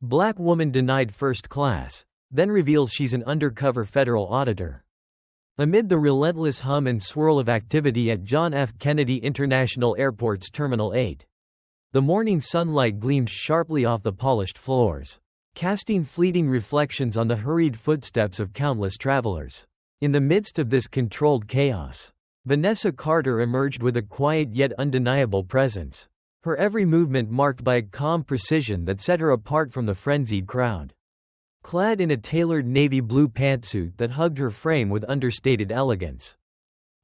Black woman denied first class, then reveals she's an undercover federal auditor. Amid the relentless hum and swirl of activity at John F. Kennedy International Airport's Terminal 8, the morning sunlight gleamed sharply off the polished floors, casting fleeting reflections on the hurried footsteps of countless travelers. In the midst of this controlled chaos, Vanessa Carter emerged with a quiet yet undeniable presence, her every movement marked by a calm precision that set her apart from the frenzied crowd. Clad in a tailored navy blue pantsuit that hugged her frame with understated elegance,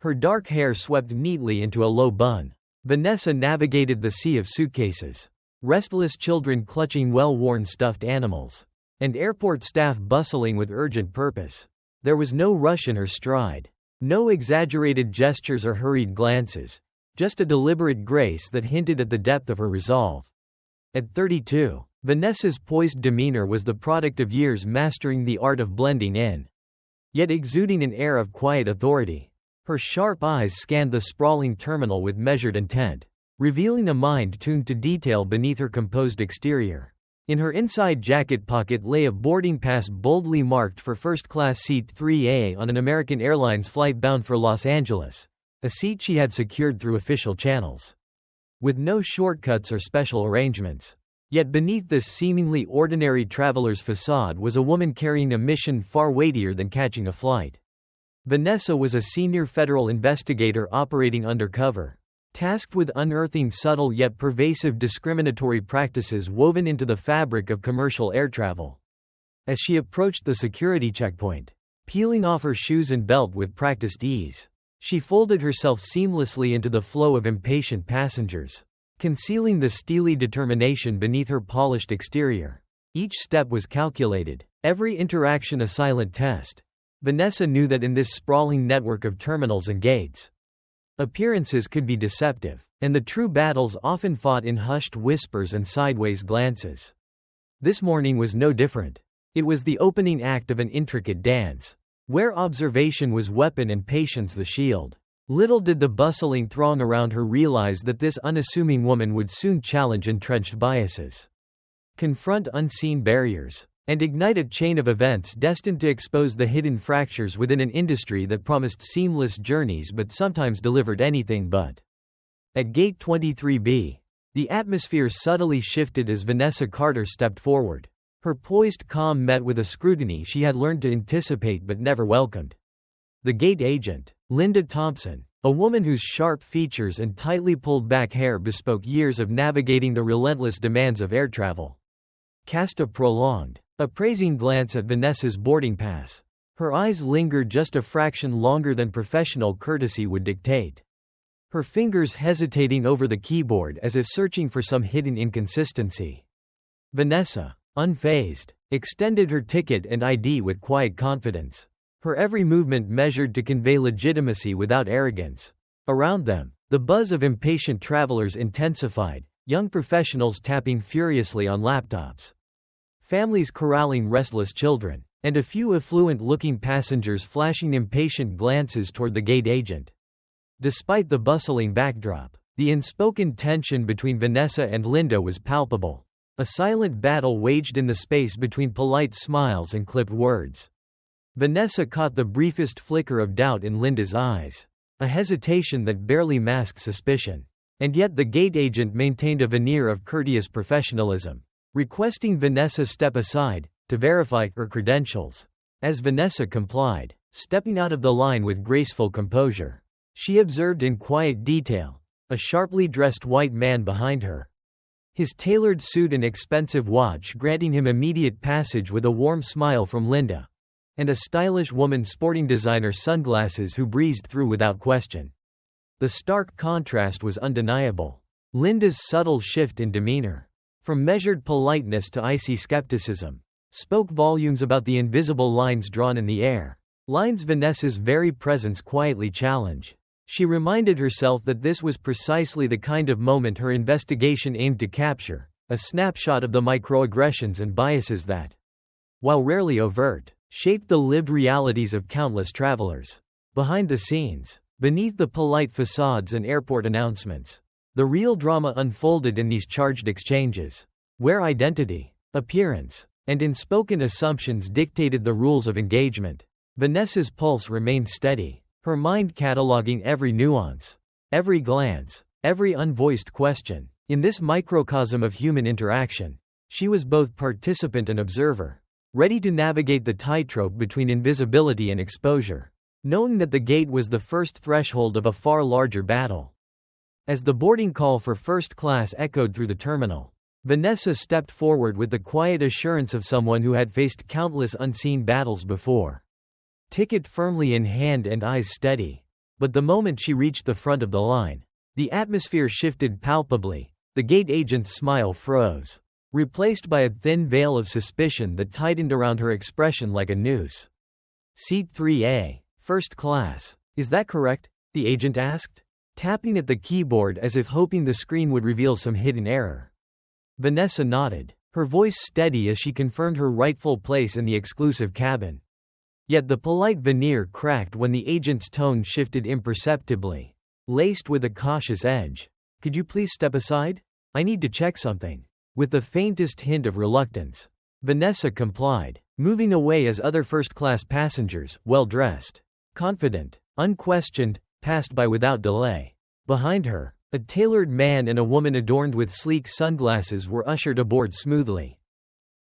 her dark hair swept neatly into a low bun, Vanessa navigated the sea of suitcases, restless children clutching well-worn stuffed animals, and airport staff bustling with urgent purpose. There was no rush in her stride, no exaggerated gestures or hurried glances, just a deliberate grace that hinted at the depth of her resolve. At 32, Vanessa's poised demeanor was the product of years mastering the art of blending in, yet exuding an air of quiet authority. Her sharp eyes scanned the sprawling terminal with measured intent, revealing a mind tuned to detail beneath her composed exterior. In her inside jacket pocket lay a boarding pass boldly marked for first-class seat 3A on an American Airlines flight bound for Los Angeles, a seat she had secured through official channels, with no shortcuts or special arrangements. Yet beneath this seemingly ordinary traveler's facade was a woman carrying a mission far weightier than catching a flight. Vanessa was a senior federal investigator operating undercover, tasked with unearthing subtle yet pervasive discriminatory practices woven into the fabric of commercial air travel. As she approached the security checkpoint, peeling off her shoes and belt with practiced ease, she folded herself seamlessly into the flow of impatient passengers, concealing the steely determination beneath her polished exterior. Each step was calculated, every interaction a silent test. Vanessa knew that in this sprawling network of terminals and gates, appearances could be deceptive, and the true battles often fought in hushed whispers and sideways glances. This morning was no different. It was the opening act of an intricate dance, where observation was weapon and patience the shield. Little did the bustling throng around her realize that this unassuming woman would soon challenge entrenched biases, confront unseen barriers, and ignite a chain of events destined to expose the hidden fractures within an industry that promised seamless journeys but sometimes delivered anything but. At Gate 23B, the atmosphere subtly shifted as Vanessa Carter stepped forward. Her poised calm met with a scrutiny she had learned to anticipate but never welcomed. The gate agent, Linda Thompson, a woman whose sharp features and tightly pulled back hair bespoke years of navigating the relentless demands of air travel, cast a prolonged, appraising glance at Vanessa's boarding pass. Her eyes lingered just a fraction longer than professional courtesy would dictate, her fingers hesitating over the keyboard as if searching for some hidden inconsistency. Vanessa, unfazed, extended her ticket and ID with quiet confidence, her every movement measured to convey legitimacy without arrogance. Around them, the buzz of impatient travelers intensified, young professionals tapping furiously on laptops, families corralling restless children, and a few affluent-looking passengers flashing impatient glances toward the gate agent. Despite the bustling backdrop, the unspoken tension between Vanessa and Linda was palpable, a silent battle waged in the space between polite smiles and clipped words. Vanessa caught the briefest flicker of doubt in Linda's eyes, a hesitation that barely masked suspicion. And yet the gate agent maintained a veneer of courteous professionalism, requesting Vanessa step aside to verify her credentials. As Vanessa complied, stepping out of the line with graceful composure, she observed in quiet detail a sharply dressed white man behind her, his tailored suit and expensive watch granting him immediate passage with a warm smile from Linda, and a stylish woman sporting designer sunglasses who breezed through without question. The stark contrast was undeniable. Linda's subtle shift in demeanor, from measured politeness to icy skepticism, spoke volumes about the invisible lines drawn in the air, lines Vanessa's very presence quietly challenged. She reminded herself that this was precisely the kind of moment her investigation aimed to capture, a snapshot of the microaggressions and biases that, while rarely overt, shaped the lived realities of countless travelers. Behind the scenes, beneath the polite facades and airport announcements, the real drama unfolded in these charged exchanges, where identity, appearance, and unspoken assumptions dictated the rules of engagement. Vanessa's pulse remained steady, her mind cataloging every nuance, every glance, every unvoiced question. In this microcosm of human interaction, she was both participant and observer, ready to navigate the tightrope between invisibility and exposure, knowing that the gate was the first threshold of a far larger battle. As the boarding call for first class echoed through the terminal, Vanessa stepped forward with the quiet assurance of someone who had faced countless unseen battles before. Ticket firmly in hand and eyes steady. But the moment she reached the front of the line, the atmosphere shifted palpably. The gate agent's smile froze, replaced by a thin veil of suspicion that tightened around her expression like a noose. Seat 3A, first class. Is that correct? The agent asked, tapping at the keyboard as if hoping the screen would reveal some hidden error. Vanessa nodded, her voice steady as she confirmed her rightful place in the exclusive cabin. Yet the polite veneer cracked when the agent's tone shifted imperceptibly, laced with a cautious edge. Could you please step aside? I need to check something. With the faintest hint of reluctance, Vanessa complied, moving away as other first-class passengers, well-dressed, confident, unquestioned, passed by without delay. Behind her, a tailored man and a woman adorned with sleek sunglasses were ushered aboard smoothly,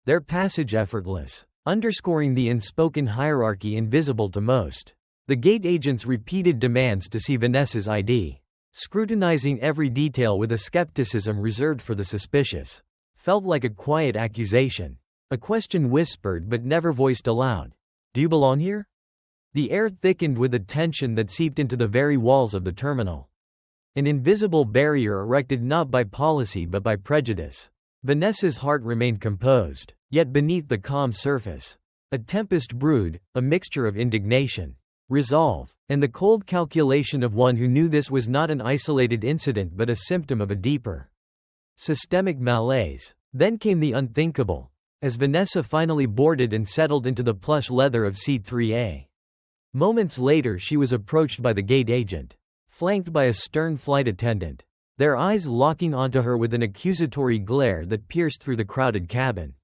their passage effortless, underscoring the unspoken hierarchy invisible to most. The gate agent's repeated demands to see Vanessa's ID, scrutinizing every detail with a skepticism reserved for the suspicious, felt like a quiet accusation, a question whispered but never voiced aloud. Do you belong here? The air thickened with a tension that seeped into the very walls of the terminal. An invisible barrier erected not by policy but by prejudice. Vanessa's heart remained composed, yet beneath the calm surface, a tempest brewed, a mixture of indignation, resolve, and the cold calculation of one who knew this was not an isolated incident but a symptom of a deeper, systemic malaise. Then came the unthinkable, as Vanessa finally boarded and settled into the plush leather of seat 3A. Moments later she was approached by the gate agent, flanked by a stern flight attendant, their eyes locking onto her with an accusatory glare that pierced through the crowded cabin.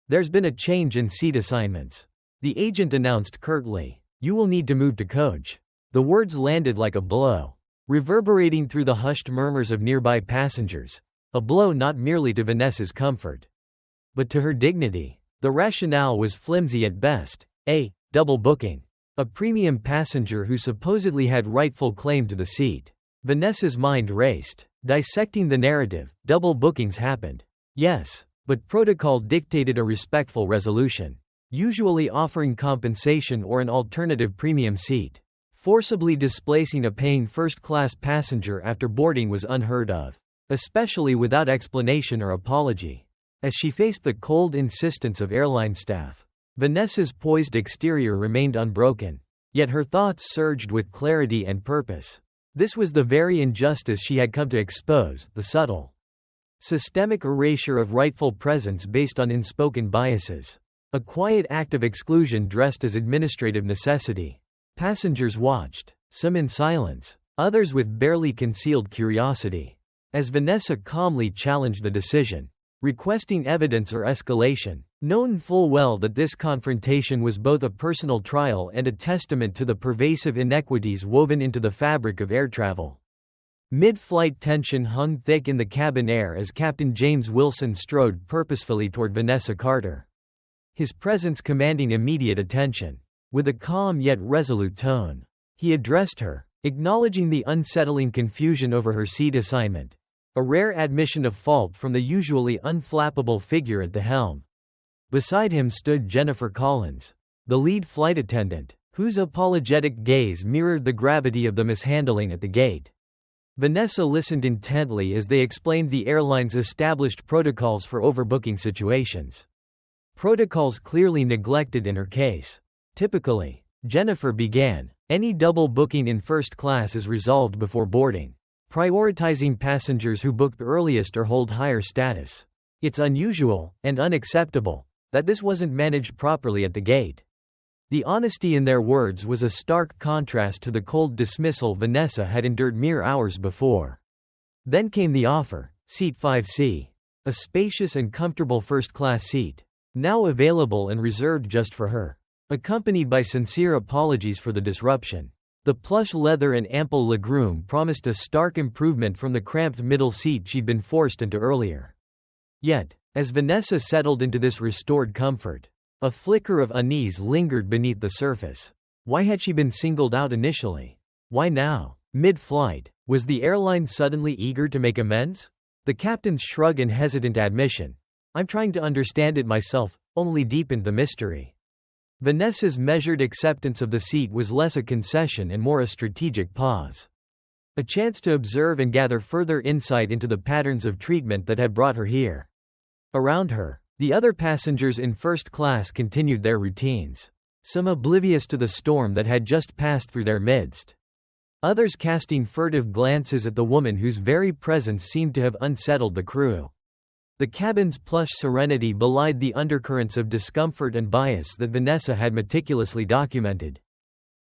There's been a change in seat assignments, the agent announced curtly. You will need to move to coach. The words landed like a blow, reverberating through the hushed murmurs of nearby passengers, a blow not merely to Vanessa's comfort, but to her dignity. The rationale was flimsy at best. Double booking. A premium passenger who supposedly had rightful claim to the seat. Vanessa's mind raced, dissecting the narrative. Double bookings happened. Yes, but protocol dictated a respectful resolution, usually offering compensation or an alternative premium seat. Forcibly displacing a paying first-class passenger after boarding was unheard of, especially without explanation or apology. As she faced the cold insistence of airline staff, Vanessa's poised exterior remained unbroken, yet her thoughts surged with clarity and purpose. This was the very injustice she had come to expose, the subtle, systemic erasure of rightful presence based on unspoken biases. A quiet act of exclusion dressed as administrative necessity. Passengers watched, some in silence, others with barely concealed curiosity, as Vanessa calmly challenged the decision, requesting evidence or escalation, knowing full well that this confrontation was both a personal trial and a testament to the pervasive inequities woven into the fabric of air travel. Mid-flight tension hung thick in the cabin air as Captain James Wilson strode purposefully toward Vanessa Carter, his presence commanding immediate attention. With a calm yet resolute tone, he addressed her, acknowledging the unsettling confusion over her seat assignment, a rare admission of fault from the usually unflappable figure at the helm. Beside him stood Jennifer Collins, the lead flight attendant, whose apologetic gaze mirrored the gravity of the mishandling at the gate. Vanessa listened intently as they explained the airline's established protocols for overbooking situations. Protocols clearly neglected in her case. Typically, Jennifer began, any double booking in first class is resolved before boarding, prioritizing passengers who booked earliest or hold higher status. It's unusual, and unacceptable, that this wasn't managed properly at the gate. The honesty in their words was a stark contrast to the cold dismissal Vanessa had endured mere hours before. Then came the offer, seat 5C. A spacious and comfortable first-class seat, now available and reserved just for her, accompanied by sincere apologies for the disruption. The plush leather and ample legroom promised a stark improvement from the cramped middle seat she'd been forced into earlier. Yet, as Vanessa settled into this restored comfort, a flicker of unease lingered beneath the surface. Why had she been singled out initially? Why now? Mid-flight, was the airline suddenly eager to make amends? The captain's shrug and hesitant admission, "I'm trying to understand it myself," only deepened the mystery. Vanessa's measured acceptance of the seat was less a concession and more a strategic pause. A chance to observe and gather further insight into the patterns of treatment that had brought her here. Around her, the other passengers in first class continued their routines, some oblivious to the storm that had just passed through their midst. Others casting furtive glances at the woman whose very presence seemed to have unsettled the crew. The cabin's plush serenity belied the undercurrents of discomfort and bias that Vanessa had meticulously documented.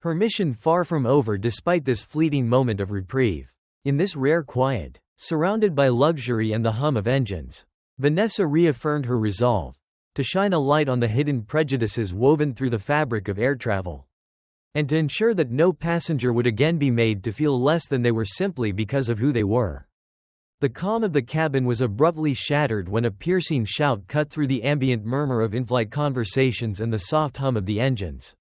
Her mission far from over despite this fleeting moment of reprieve. In this rare quiet, surrounded by luxury and the hum of engines, Vanessa reaffirmed her resolve to shine a light on the hidden prejudices woven through the fabric of air travel, and to ensure that no passenger would again be made to feel less than they were simply because of who they were. The calm of the cabin was abruptly shattered when a piercing shout cut through the ambient murmur of in-flight conversations and the soft hum of the engines.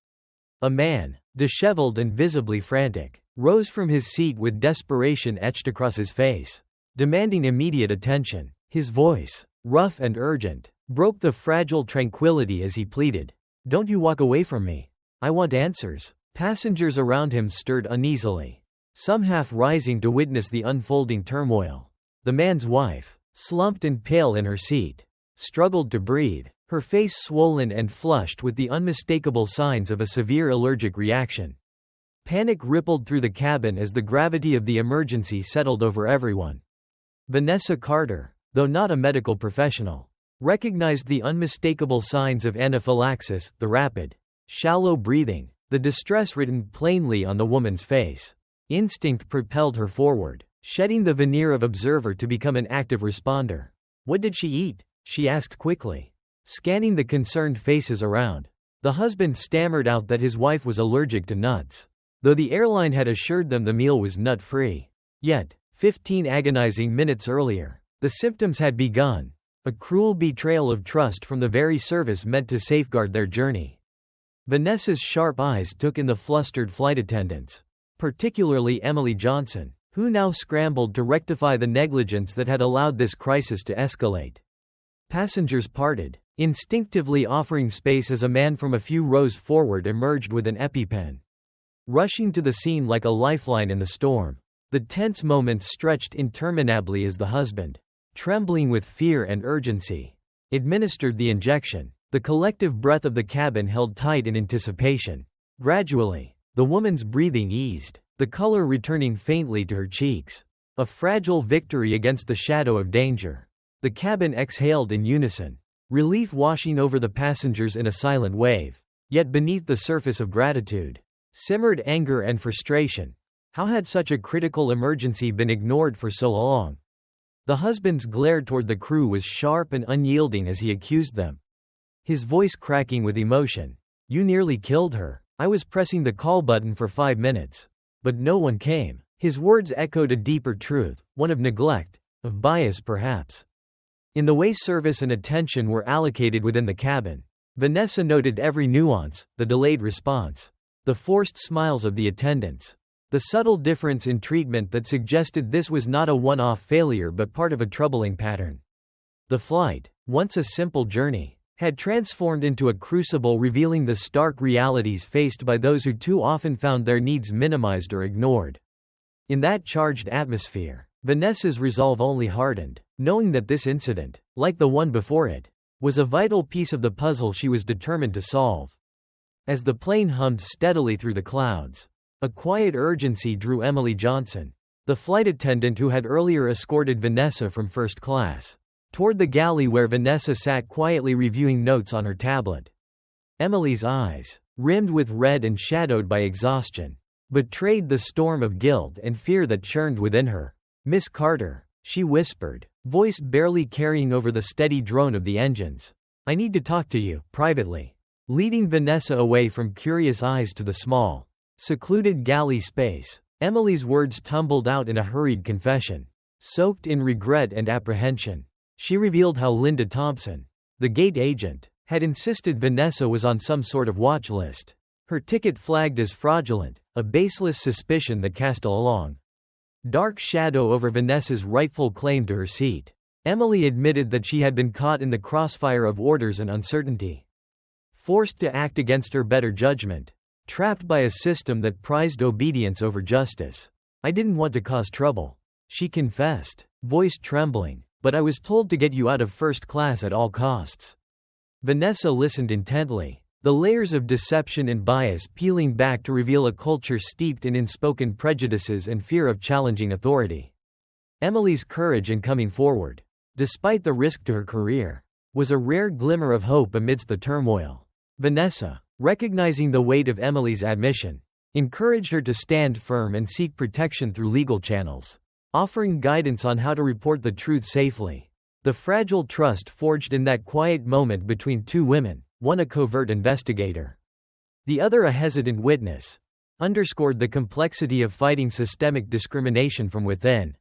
A man, disheveled and visibly frantic, rose from his seat with desperation etched across his face, demanding immediate attention. His voice, rough and urgent, broke the fragile tranquility as he pleaded, "Don't you walk away from me. I want answers." Passengers around him stirred uneasily, some half rising to witness the unfolding turmoil. The man's wife, slumped and pale in her seat, struggled to breathe, her face swollen and flushed with the unmistakable signs of a severe allergic reaction. Panic rippled through the cabin as the gravity of the emergency settled over everyone. Vanessa Carter, though not a medical professional, recognized the unmistakable signs of anaphylaxis, the rapid, shallow breathing, the distress written plainly on the woman's face. Instinct propelled her forward, shedding the veneer of observer to become an active responder. "What did she eat?" she asked quickly, scanning the concerned faces around. The husband stammered out that his wife was allergic to nuts, though the airline had assured them the meal was nut-free. Yet, 15 agonizing minutes earlier, the symptoms had begun, a cruel betrayal of trust from the very service meant to safeguard their journey. Vanessa's sharp eyes took in the flustered flight attendants, particularly Emily Johnson, who now scrambled to rectify the negligence that had allowed this crisis to escalate. Passengers parted, instinctively offering space as a man from a few rows forward emerged with an EpiPen, rushing to the scene like a lifeline in the storm. The tense moments stretched interminably as the husband, trembling with fear and urgency, administered the injection. The collective breath of the cabin held tight in anticipation. Gradually, the woman's breathing eased, the color returning faintly to her cheeks. A fragile victory against the shadow of danger. The cabin exhaled in unison, relief washing over the passengers in a silent wave. Yet beneath the surface of gratitude, simmered anger and frustration. How had such a critical emergency been ignored for so long? The husband's glare toward the crew was sharp and unyielding as he accused them, his voice cracking with emotion. "You nearly killed her. I was pressing the call button for 5 minutes. But no one came." His words echoed a deeper truth, one of neglect, of bias perhaps. In the way service and attention were allocated within the cabin, Vanessa noted every nuance, the delayed response, the forced smiles of the attendants, the subtle difference in treatment that suggested this was not a one-off failure but part of a troubling pattern. The flight, once a simple journey, had transformed into a crucible revealing the stark realities faced by those who too often found their needs minimized or ignored. In that charged atmosphere, Vanessa's resolve only hardened, knowing that this incident, like the one before it, was a vital piece of the puzzle she was determined to solve. As the plane hummed steadily through the clouds, a quiet urgency drew Emily Johnson, the flight attendant who had earlier escorted Vanessa from first class, toward the galley where Vanessa sat quietly reviewing notes on her tablet. Emily's eyes, rimmed with red and shadowed by exhaustion, betrayed the storm of guilt and fear that churned within her. "Miss Carter," she whispered, voice barely carrying over the steady drone of the engines. "I need to talk to you, privately." Leading Vanessa away from curious eyes to the small, secluded galley space, Emily's words tumbled out in a hurried confession. Soaked in regret and apprehension, she revealed how Linda Thompson, the gate agent, had insisted Vanessa was on some sort of watch list. Her ticket flagged as fraudulent, a baseless suspicion that cast a long, dark shadow over Vanessa's rightful claim to her seat. Emily admitted that she had been caught in the crossfire of orders and uncertainty, forced to act against her better judgment, trapped by a system that prized obedience over justice. "I didn't want to cause trouble," she confessed, voice trembling, "but I was told to get you out of first class at all costs." Vanessa listened intently, the layers of deception and bias peeling back to reveal a culture steeped in unspoken prejudices and fear of challenging authority. Emily's courage in coming forward, despite the risk to her career, was a rare glimmer of hope amidst the turmoil. Vanessa, recognizing the weight of Emily's admission, encouraged her to stand firm and seek protection through legal channels, offering guidance on how to report the truth safely. The fragile trust forged in that quiet moment between two women, one a covert investigator, the other a hesitant witness, underscored the complexity of fighting systemic discrimination from within.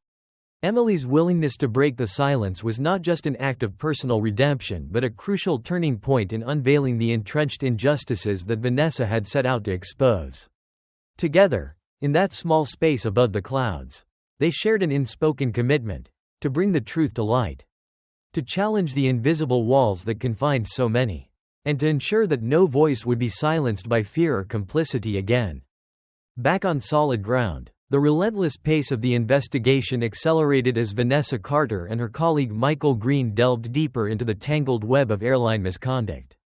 Emily's willingness to break the silence was not just an act of personal redemption but a crucial turning point in unveiling the entrenched injustices that Vanessa had set out to expose. Together, in that small space above the clouds, they shared an unspoken commitment to bring the truth to light, to challenge the invisible walls that confined so many, and to ensure that no voice would be silenced by fear or complicity again. Back on solid ground, the relentless pace of the investigation accelerated as Vanessa Carter and her colleague Michael Green delved deeper into the tangled web of airline misconduct.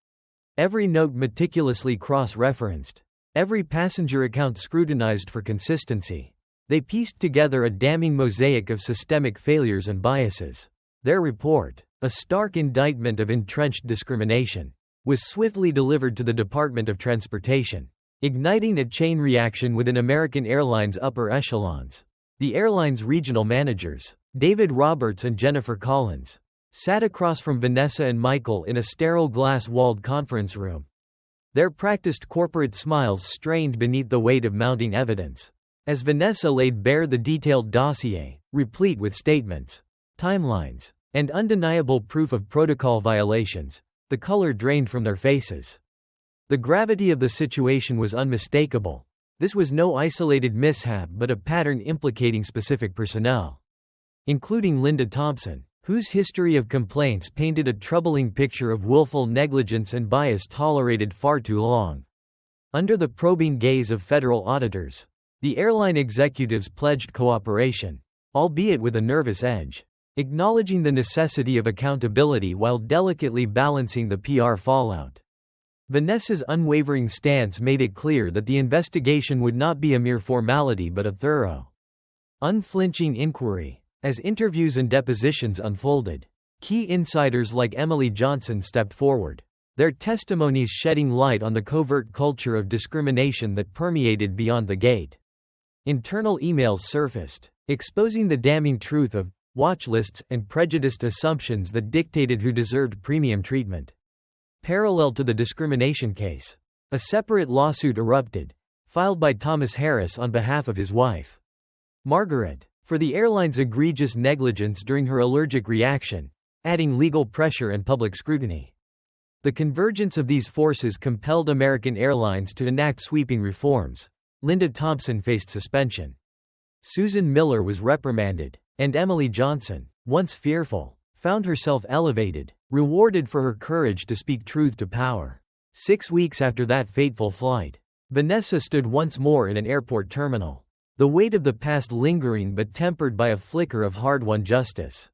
Every note meticulously cross-referenced, every passenger account scrutinized for consistency. They pieced together a damning mosaic of systemic failures and biases. Their report, a stark indictment of entrenched discrimination, was swiftly delivered to the Department of Transportation, igniting a chain reaction within American Airlines' upper echelons. The airline's regional managers, David Roberts and Jennifer Collins, sat across from Vanessa and Michael in a sterile glass-walled conference room. Their practiced corporate smiles strained beneath the weight of mounting evidence. As Vanessa laid bare the detailed dossier, replete with statements, timelines, and undeniable proof of protocol violations, the color drained from their faces. The gravity of the situation was unmistakable. This was no isolated mishap but a pattern implicating specific personnel, including Linda Thompson, whose history of complaints painted a troubling picture of willful negligence and bias tolerated far too long. Under the probing gaze of federal auditors, the airline executives pledged cooperation, albeit with a nervous edge, acknowledging the necessity of accountability while delicately balancing the PR fallout. Vanessa's unwavering stance made it clear that the investigation would not be a mere formality but a thorough, unflinching inquiry. As interviews and depositions unfolded, key insiders like Emily Johnson stepped forward, their testimonies shedding light on the covert culture of discrimination that permeated beyond the gate. Internal emails surfaced, exposing the damning truth of watch lists and prejudiced assumptions that dictated who deserved premium treatment. Parallel to the discrimination case, a separate lawsuit erupted, filed by Thomas Harris on behalf of his wife, Margaret, for the airline's egregious negligence during her allergic reaction, adding legal pressure and public scrutiny. The convergence of these forces compelled American Airlines to enact sweeping reforms. Linda Thompson faced suspension. Susan Miller was reprimanded, and Emily Johnson, once fearful, found herself elevated, rewarded for her courage to speak truth to power. 6 weeks after that fateful flight, Vanessa stood once more in an airport terminal, the weight of the past lingering but tempered by a flicker of hard-won justice.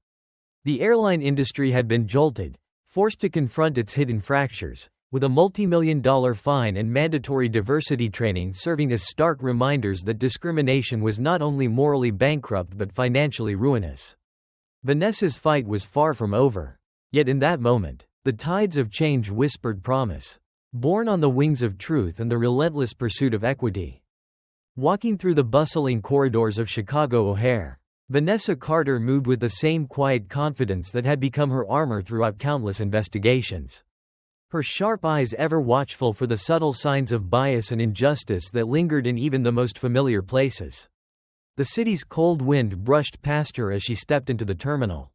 The airline industry had been jolted, forced to confront its hidden fractures, with a multi-million-dollar fine and mandatory diversity training serving as stark reminders that discrimination was not only morally bankrupt but financially ruinous. Vanessa's fight was far from over. Yet in that moment, the tides of change whispered promise, borne on the wings of truth and the relentless pursuit of equity. Walking through the bustling corridors of Chicago O'Hare, Vanessa Carter moved with the same quiet confidence that had become her armor throughout countless investigations. Her sharp eyes ever watchful for the subtle signs of bias and injustice that lingered in even the most familiar places. The city's cold wind brushed past her as she stepped into the terminal.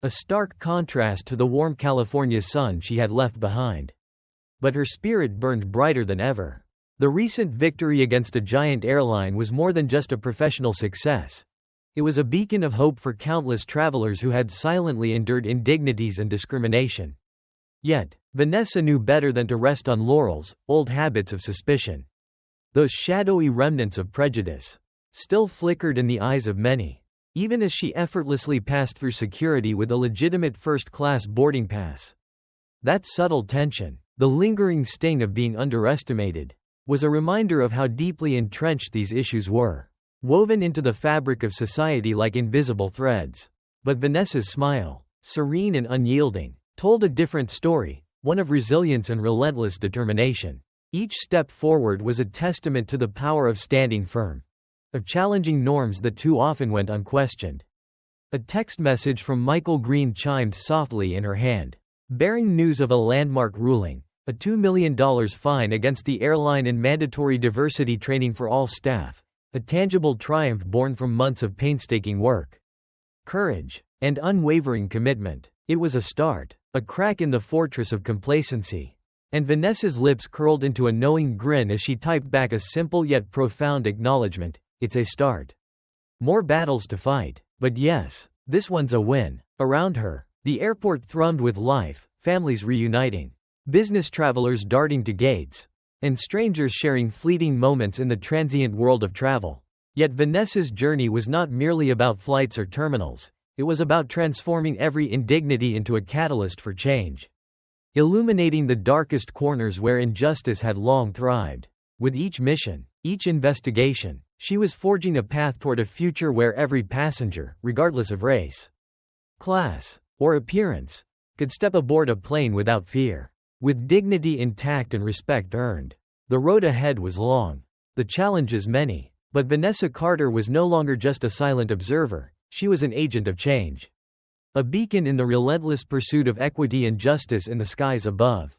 A stark contrast to the warm California sun she had left behind. But her spirit burned brighter than ever. The recent victory against a giant airline was more than just a professional success. It was a beacon of hope for countless travelers who had silently endured indignities and discrimination. Yet, Vanessa knew better than to rest on laurels, old habits of suspicion. Those shadowy remnants of prejudice still flickered in the eyes of many, even as she effortlessly passed through security with a legitimate first-class boarding pass. That subtle tension, the lingering sting of being underestimated, was a reminder of how deeply entrenched these issues were, woven into the fabric of society like invisible threads. But Vanessa's smile, serene and unyielding, told a different story, one of resilience and relentless determination. Each step forward was a testament to the power of standing firm, of challenging norms that too often went unquestioned. A text message from Michael Green chimed softly in her hand, bearing news of a landmark ruling, a $2 million fine against the airline and mandatory diversity training for all staff, a tangible triumph born from months of painstaking work, courage, and unwavering commitment. It was a start, a crack in the fortress of complacency. And Vanessa's lips curled into a knowing grin as she typed back a simple yet profound acknowledgement. It's a start. More battles to fight, but yes, this one's a win. Around her, the airport thrummed with life, families reuniting, business travelers darting to gates, and strangers sharing fleeting moments in the transient world of travel. Yet Vanessa's journey was not merely about flights or terminals, it was about transforming every indignity into a catalyst for change, illuminating the darkest corners where injustice had long thrived. With each mission, each investigation, she was forging a path toward a future where every passenger, regardless of race, class, or appearance, could step aboard a plane without fear, with dignity intact and respect earned. The road ahead was long, the challenges many, but Vanessa Carter was no longer just a silent observer, she was an agent of change. A beacon in the relentless pursuit of equity and justice in the skies above.